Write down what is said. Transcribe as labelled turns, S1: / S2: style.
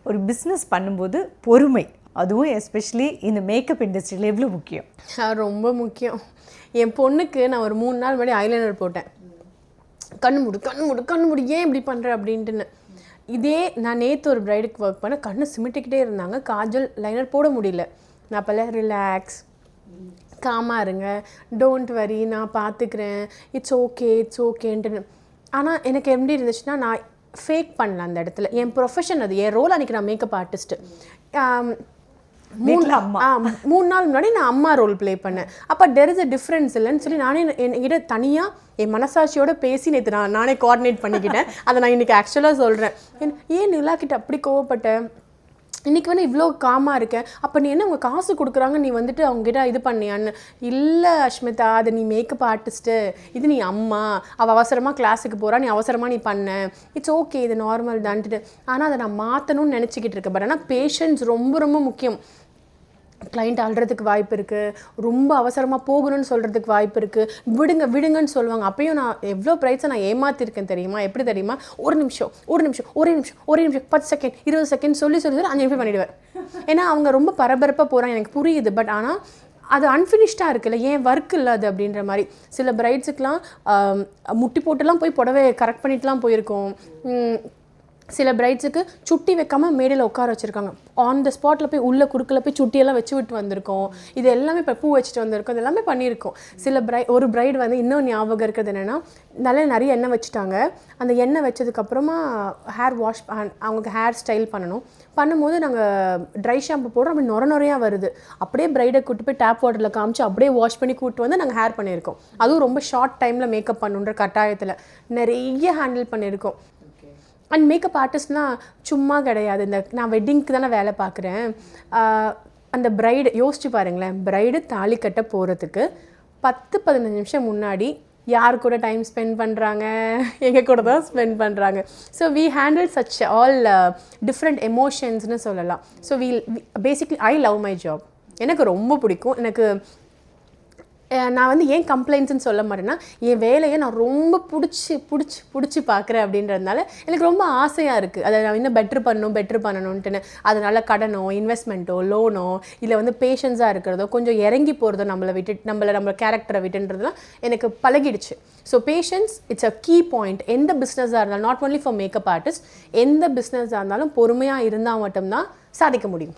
S1: ஒரு பிஸ்னஸ் பண்ணும்போது பொறுமை, அதுவும் எஸ்பெஷலி இந்த மேக்கப் இண்டஸ்ட்ரியில் எவ்வளோ முக்கியம்?
S2: ரொம்ப முக்கியம். என் பொண்ணுக்கு நான் ஒரு 3 நாள் முன்னாடி ஐலைனர் போட்டேன். கண்ணு மூடு ஏன் இப்படி பண்ணுற அப்படின்ட்டுன்னு. இதே நான் நேற்று ஒரு ப்ரைடுக்கு ஒர்க் பண்ண கண்ணு சிமிட்டிக்கிட்டே இருந்தாங்க, காஜல் லைனர் போட முடியல. நான் அப்போல்லாம் ரிலாக்ஸ், காமாக இருங்க, டோன்ட் வரி, நான் பார்த்துக்கிறேன், இட்ஸ் ஓகேன்ட்டுன்னு. ஆனால் எனக்கு எப்படி இருந்துச்சுன்னா, நான் ஃபேக் பண்ணல அந்த இடத்துல. என் ப்ரொஃபஷன் அது, என் ரோல். அன்றைக்கி நான் மேக்கப் ஆர்டிஸ்ட்டு. 3 நாள் முன்னாடி நான் அம்மா ரோல் ப்ளே பண்ணேன். அப்போ தெர் இஸ் அ டிஃப்ரென்ஸ் இல்லைன்னு சொல்லி நானே என்கிட்ட தனியாக என் மனசாட்சியோட பேசி நேற்று நானே கோஆர்டினேட் பண்ணிக்கிட்டேன். அதை நான் இன்றைக்கி ஆக்சுவலாக சொல்கிறேன். ஏன் நிலாக்கிட்ட அப்படி கோவப்பட்டேன், இன்றைக்கி வந்து இவ்வளோ காமாக இருக்கேன், அப்போ நீ என்ன உங்கள் காசு கொடுக்குறாங்க, நீ வந்துட்டு அவங்ககிட்ட இது பண்ணியான்னு. இல்லை அஷ்மிதா, அது நீ மேக்கப் ஆர்டிஸ்ட்டு, இது நீ அம்மா, அவள் அவசரமாக கிளாஸுக்கு போகிறா, நீ அவசரமாக நீ பண்ண, இட்ஸ் ஓகே, இது நார்மல் தான்ட்டு. ஆனால் அதை நான் மாற்றணும்னு நினச்சிக்கிட்டு இருக்கேன். பட் ஆனால் பேஷன்ஸ் ரொம்ப ரொம்ப முக்கியம். கிளைண்ட் அழுறதுக்கு வாய்ப்பு இருக்குது, ரொம்ப அவசரமாக போகணும்னு சொல்கிறதுக்கு வாய்ப்பு இருக்குது, விடுங்கன்னு சொல்லுவாங்க. அப்பயும் நான் எவ்வளோ ப்ரைஸை நான் ஏமாற்றிருக்கேன் தெரியுமா? எப்படி தெரியுமா? ஒரு நிமிஷம் 10 செகண்ட் 20 செகண்ட் சொல்லி 5 நிமிஷம் பண்ணிவிடுவேன். ஏன்னா அவங்க ரொம்ப பரபரப்பாக போகிறாங்க, எனக்கு புரியுது. பட் ஆனால் அது அன்ஃபினிஷ்டாக இருக்குல்ல, ஏன் ஒர்க் இல்லை அது அப்படின்ற மாதிரி. சில பிரைட்ஸுக்கெலாம் முட்டி போட்டுலாம் போய் புடவை கரெக்ட் பண்ணிட்டுலாம் போயிருக்கோம். சில பிரைட்ஸுக்கு சுட்டி வைக்காமல் மேடையில் உட்கார வச்சுருக்காங்க. ஆன் த ஸ்பாட்டில் போய் உள்ள குறுக்கில் போய் சுட்டியெல்லாம் வச்சு விட்டு வந்திருக்கோம். இது எல்லாமே இப்போ பூ வச்சுட்டு வந்திருக்கோம், இது எல்லாமே பண்ணியிருக்கோம். ஒரு பிரைடு வந்து இன்னும் ஞாபகம் இருக்கிறது என்னென்னா, நிறைய எண்ணெய் வச்சுட்டாங்க. அந்த எண்ணெய் வச்சதுக்கப்புறமா ஹேர் வாஷ், அவங்களுக்கு ஹேர் ஸ்டைல் பண்ணும்போது நாங்கள் ட்ரை ஷாம்பு போடுறோம், அப்படி நுரையாக வருது. அப்படியே பிரைடை கூட்டு போய் டேப் வாட்டரில் காமிச்சு அப்படியே வாஷ் பண்ணி கூப்பிட்டு வந்து நாங்கள் ஹேர் பண்ணியிருக்கோம். அதுவும் ரொம்ப ஷார்ட் டைமில் மேக்கப் பண்ணுன்ற கட்டாயத்தில் நிறைய ஹேண்டில் பண்ணியிருக்கோம். அண்ட் மேக்கப் ஆர்டிஸ்ட்னால் சும்மா கிடையாது. நான் வெட்டிங்க்கு தானே வேலை பார்க்குறேன். அந்த பிரைடு யோசிச்சு பாருங்களேன், பிரைடு தாலி கட்ட போகிறதுக்கு 10-15 நிமிஷம் முன்னாடி யார் கூட டைம் ஸ்பெண்ட் பண்ணுறாங்க? எங்கள் கூட தான் ஸ்பெண்ட் பண்ணுறாங்க. So we handle such all different எமோஷன்ஸ்னு சொல்லலாம். So basically I love my job. எனக்கு ரொம்ப பிடிக்கும். நான் வந்து ஏன் கம்ப்ளைண்ட்ஸ்ன்னு சொல்ல மாட்டேன்னா, என் வேலையை நான் ரொம்ப பிடிச்சி பார்க்குறேன் அப்படின்றதுனால எனக்கு ரொம்ப ஆசையாக இருக்குது. அதை நான் இன்னும் பெட்ரு பண்ணணுன்ட்டுன்னு. அதனால் கடனோ, இன்வெஸ்ட்மெண்ட்டோ, லோனோ, இல்லை வந்து பேஷன்ஸாக இருக்கிறதோ, கொஞ்சம் இறங்கி போகிறதோ, நம்ம கேரக்டரை விட்டுன்றதுலாம் எனக்கு பழகிடுச்சு. So patience it's a key point. எந்த பிஸ்னஸாக இருந்தாலும், not only for makeup artist, எந்த பிஸ்னஸாக இருந்தாலும் பொறுமையாக இருந்தால் மட்டும்தான் சாதிக்க முடியும்.